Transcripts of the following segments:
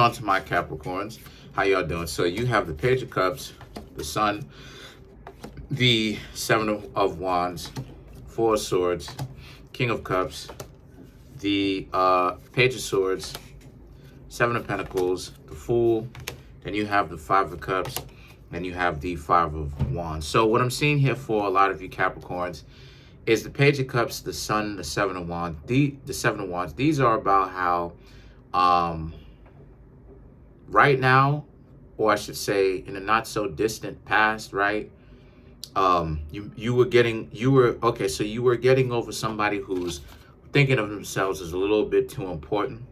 on to my Capricorns? How y'all doing? So you have the Page of Cups, the Sun, the Seven of Wands, Four of Swords, King of Cups, the Page of Swords, Seven of Pentacles, the Fool, then you have the Five of Cups, then you have the Five of Wands. So what I'm seeing here for a lot of you Capricorns is the Page of Cups, the Sun, the Seven of Wands. The Seven of Wands, these are about how right now, or I should say in a not so distant past, right? You were getting over somebody who's thinking of themselves as a little bit too important.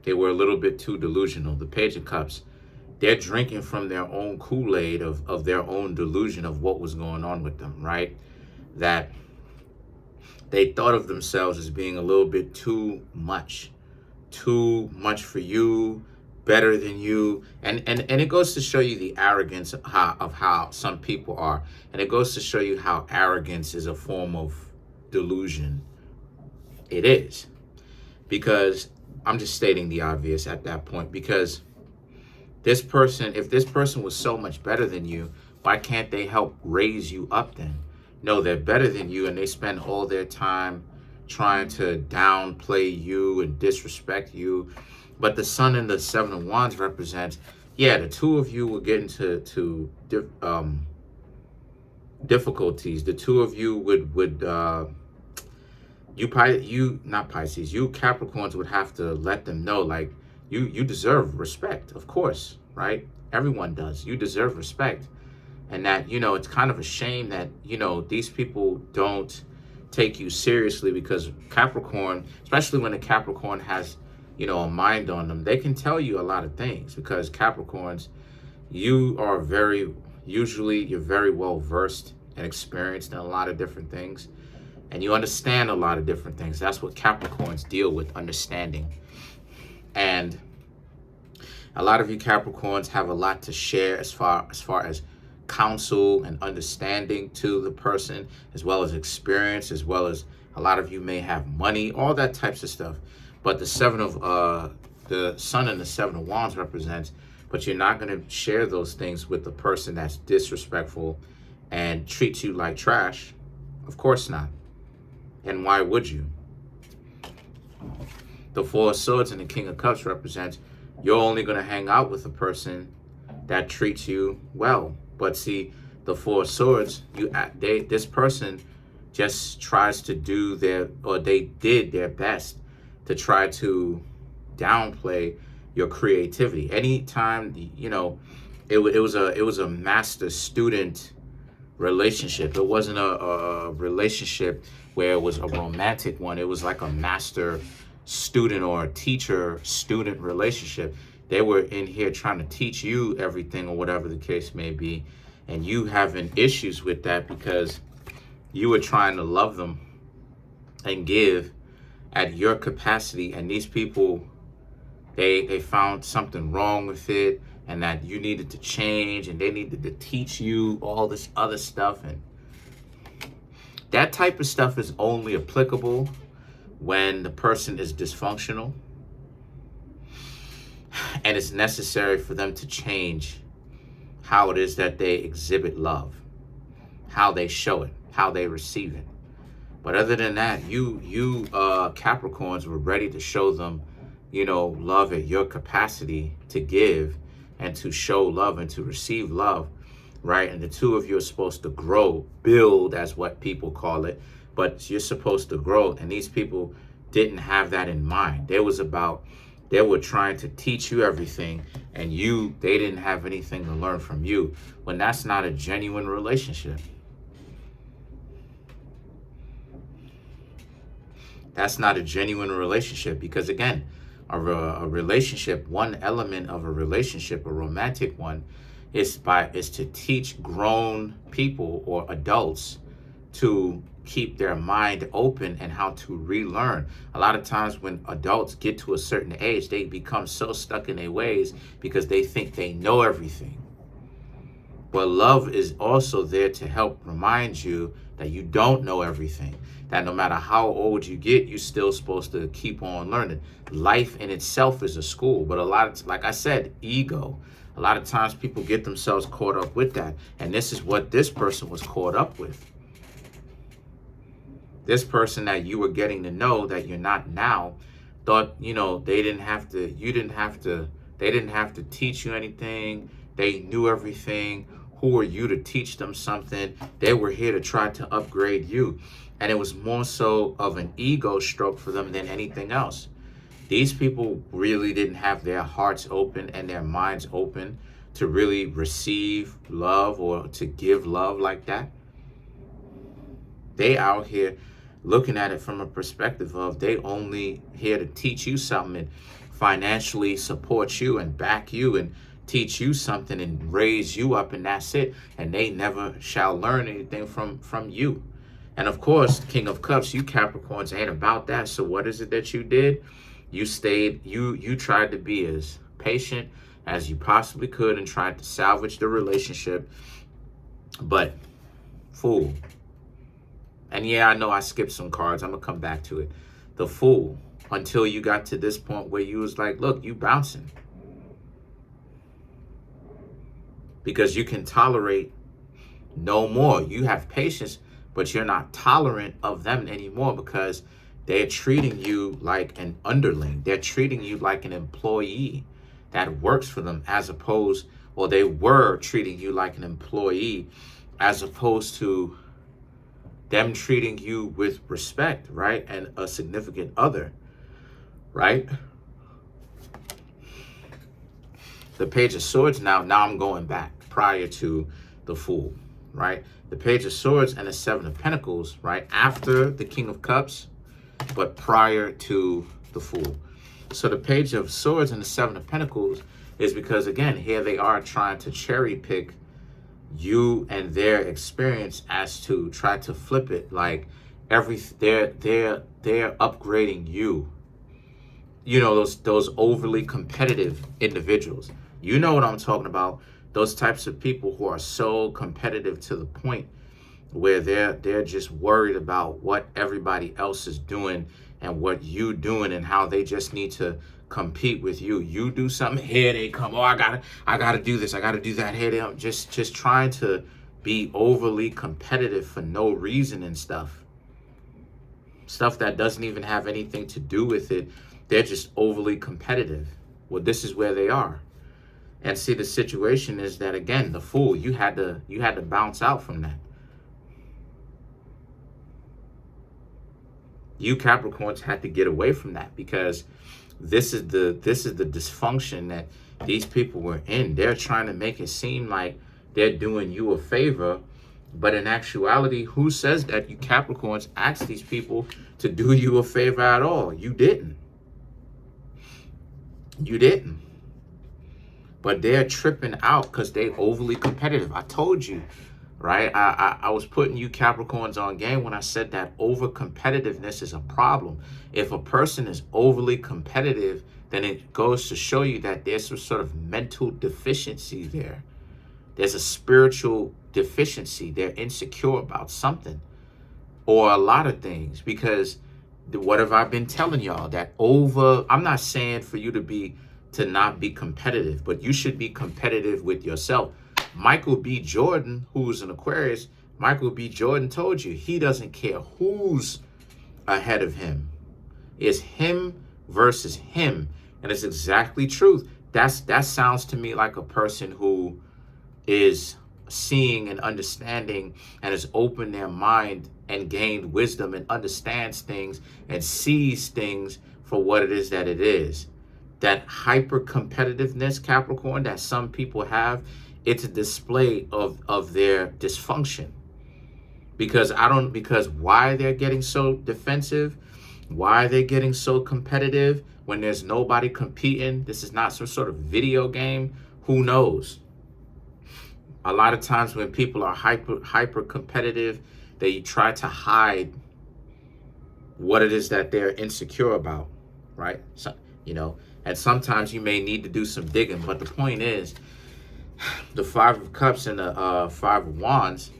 They were a little bit too delusional. The Page of Cups, they're drinking from their own Kool-Aid of their own delusion of what was going on with them, right? That they thought of themselves as being a little bit too much for you, better than you. And it goes to show you the arrogance of how some people are. And it goes to show you how arrogance is a form of delusion. It is. Because I'm just stating the obvious at that point. Because this person, if this person was so much better than you, why can't they help raise you up then? No, they're better than you, and they spend all their time trying to downplay you and disrespect you. But the Sun and the Seven of Wands represents, yeah, the two of you will get into difficulties. The two of you you Capricorns would have to let them know, like, you deserve respect, of course, right? Everyone does. You deserve respect. And that, it's kind of a shame that, these people don't take you seriously, because Capricorn, especially when a Capricorn has, a mind on them, they can tell you a lot of things, because Capricorns, you're very well versed and experienced in a lot of different things, and you understand a lot of different things. That's what Capricorns deal with, understanding. And a lot of you Capricorns have a lot to share as far as counsel and understanding to the person, as well as experience, as well as a lot of you may have money, all that types of stuff. But the Sun and the Seven of Wands represents, but you're not going to share those things with the person that's disrespectful and treats you like trash. Of course not. And why would you? The Four of Swords and the King of Cups represents, you're only going to hang out with a person that treats you well. But see, the Four of Swords, this person just tries to they did their best to try to downplay your creativity. Anytime, it was a master-student relationship. It wasn't a relationship where it was a romantic one. It was like a master-student or a teacher-student relationship. They were in here trying to teach you everything, or whatever the case may be. And you having issues with that because you were trying to love them and give at your capacity. And these people, they found something wrong with it, and that you needed to change, and they needed to teach you all this other stuff. And that type of stuff is only applicable when the person is dysfunctional, and it's necessary for them to change how it is that they exhibit love, how they show it, how they receive it. But other than that, you Capricorns were ready to show them, love at your capacity to give and to show love and to receive love, right? And the two of you are supposed to grow, build, as what people call it, but you're supposed to grow. And these people didn't have that in mind. They were trying to teach you everything, and they didn't have anything to learn from you, when that's not a genuine relationship. That's not a genuine relationship, because again, a relationship, one element of a relationship, a romantic one, is to teach grown people or adults to keep their mind open and how to relearn. A lot of times when adults get to a certain age, they become so stuck in their ways because they think they know everything. But love is also there to help remind you that you don't know everything. That no matter how old you get, you're still supposed to keep on learning. Life in itself is a school. But a lot of, like I said, ego. A lot of times people get themselves caught up with that. And this is what this person was caught up with. This person that you were getting to know that you're not now thought, you know, they didn't have to teach you anything. They knew everything. Who are you to teach them something? They were here to try to upgrade you. And it was more so of an ego stroke for them than anything else. These people really didn't have their hearts open and their minds open to really receive love or to give love like that. They out here looking at it from a perspective of they only here to teach you something and financially support you and back you and teach you something and raise you up, and that's it. And they never shall learn anything from you. And of course, King of Cups, you Capricorns ain't about that. So what is it that you did? You stayed, you tried to be as patient as you possibly could and tried to salvage the relationship. But Fool. And yeah, I know I skipped some cards. I'm gonna come back to it. The Fool. Until you got to this point where you was like, look, you bouncing. Because you can tolerate no more. You have patience, but you're not tolerant of them anymore because they're treating you like an underling. They're treating you like an employee that works for them as opposed, or they were treating you like an employee as opposed to them treating you with respect, right? And a significant other, right? The Page of Swords now I'm going back prior to the Fool, right? The Page of Swords and the Seven of Pentacles, right? After the King of Cups, but prior to the Fool. So the Page of Swords and the Seven of Pentacles is because, again, here they are trying to cherry pick you and their experience as to try to flip it like they're upgrading you. You know, those overly competitive individuals. You know what I'm talking about. Those types of people who are so competitive to the point where they're just worried about what everybody else is doing and what you doing and how they just need to compete with you. You do something, here they come. Oh, I gotta do this. I gotta do that. Here they are, just trying to be overly competitive for no reason and stuff that doesn't even have anything to do with it. They're just overly competitive. Well, this is where they are. And see, the situation is that, again, the Fool, you had to bounce out from that. You Capricorns had to get away from that because this is the dysfunction that these people were in. They're trying to make it seem like they're doing you a favor, but in actuality, who says that? You Capricorns asked these people to do you a favor at all. You didn't. You didn't. But they're tripping out because they're overly competitive. I told you, right? I was putting you Capricorns on game when I said that over competitiveness is a problem. If a person is overly competitive, then it goes to show you that there's some sort of mental deficiency there. There's a spiritual deficiency. They're insecure about something or a lot of things, because what have I been telling y'all? That I'm not saying for you to not be competitive, but you should be competitive with yourself. Michael B. Jordan, who's an Aquarius, Michael B. Jordan told you he doesn't care who's ahead of him. It's him versus him. And it's exactly truth. That sounds to me like a person who is seeing and understanding and has opened their mind and gained wisdom and understands things and sees things for what it is that it is. That hyper competitiveness, Capricorn, that some people have, it's a display of their dysfunction. Because why they're getting so defensive, why they're getting so competitive when there's nobody competing. This is not some sort of video game. Who knows? A lot of times when people are hyper competitive, they try to hide what it is that they're insecure about, right? So, and sometimes you may need to do some digging. But the point is, the Five of Cups and the Five of Wands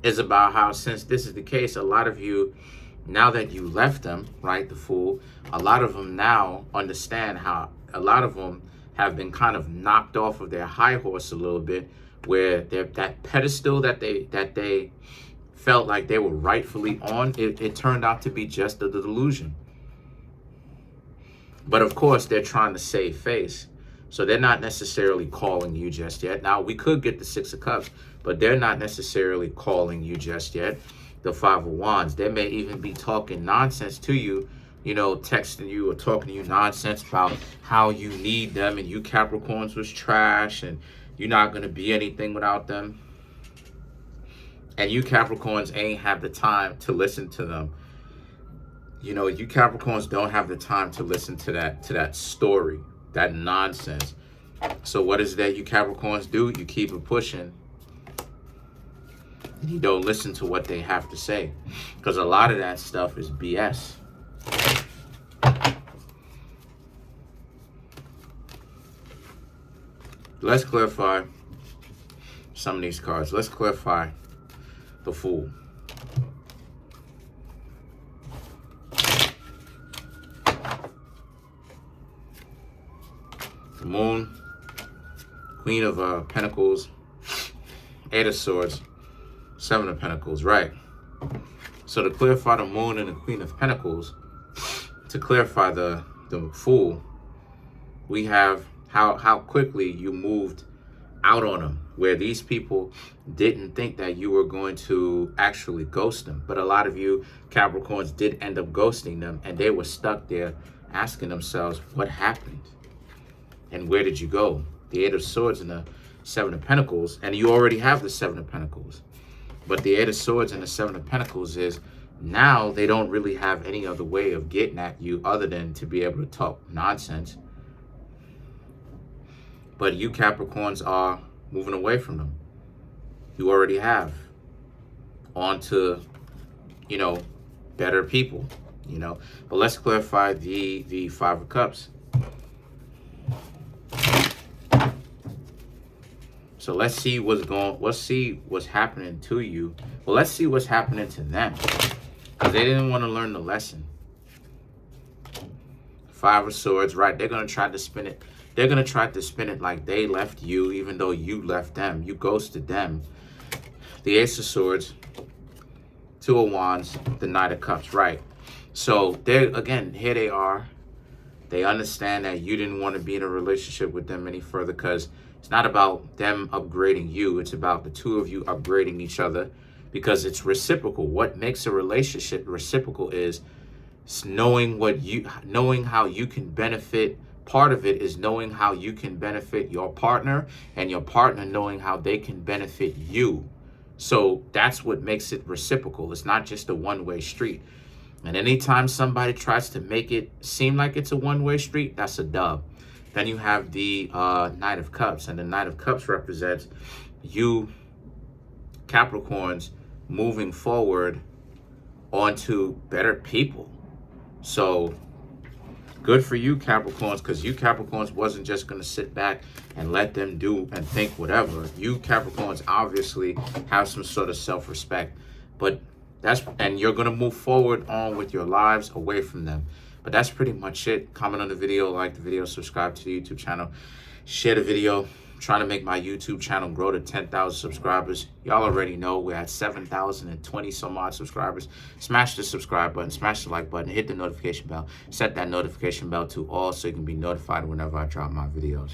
is about how, since this is the case, a lot of you, now that you left them, right, the Fool, a lot of them now understand how a lot of them have been kind of knocked off of their high horse a little bit, where that pedestal that they felt like they were rightfully on, it turned out to be just a delusion. But of course, they're trying to save face. So they're not necessarily calling you just yet. Now, we could get the Six of Cups, but they're not necessarily calling you just yet. The Five of Wands, they may even be talking nonsense to you, you know, texting you or talking to you nonsense about how you need them and you Capricorns was trash and you're not going to be anything without them. And you Capricorns ain't have the time to listen to them. You know, you Capricorns don't have the time to listen to that story, that nonsense. So what is that you Capricorns do? You keep it pushing. And you don't listen to what they have to say. Because a lot of that stuff is BS. Let's clarify some of these cards. Let's clarify the Fool. The Moon, Queen of Pentacles, Eight of Swords, Seven of Pentacles, right? So to clarify the Moon and the Queen of Pentacles, to clarify the Fool, we have how quickly you moved out on them, where these people didn't think that you were going to actually ghost them. But a lot of you Capricorns did end up ghosting them, and they were stuck there asking themselves, what happened? And where did you go? The Eight of Swords and the Seven of Pentacles, and you already have the Seven of Pentacles. But the Eight of Swords and the Seven of Pentacles is, now they don't really have any other way of getting at you other than to be able to talk nonsense. But you Capricorns are moving away from them. You already have. On to, you know, better people, you know. But let's clarify the Five of Cups. So let's see what's happening to you. Well, let's see what's happening to them. Because they didn't want to learn the lesson. Five of Swords, right? They're going to try to spin it. They're going to try to spin it like they left you, even though you left them. You ghosted them. The Ace of Swords, Two of Wands, the Knight of Cups, right? So, again, here they are. They understand that you didn't want to be in a relationship with them any further, because it's not about them upgrading you. It's about the two of you upgrading each other, because it's reciprocal. What makes a relationship reciprocal is knowing how you can benefit. Part of it is knowing how you can benefit your partner, and your partner knowing how they can benefit you. So that's what makes it reciprocal. It's not just a one-way street. And anytime somebody tries to make it seem like it's a one-way street, that's a dub. Then you have the Knight of Cups, and the Knight of Cups represents you Capricorns moving forward onto better people. So good for you Capricorns, because you Capricorns wasn't just going to sit back and let them do and think whatever. You Capricorns obviously have some sort of self-respect, and you're going to move forward on with your lives away from them. But that's pretty much it. Comment on the video, like the video, subscribe to the YouTube channel, share the video. I'm trying to make my YouTube channel grow to 10,000 subscribers. Y'all already know we're at 7,020 some odd subscribers. Smash the subscribe button, smash the like button, hit the notification bell, set that notification bell to all so you can be notified whenever I drop my videos.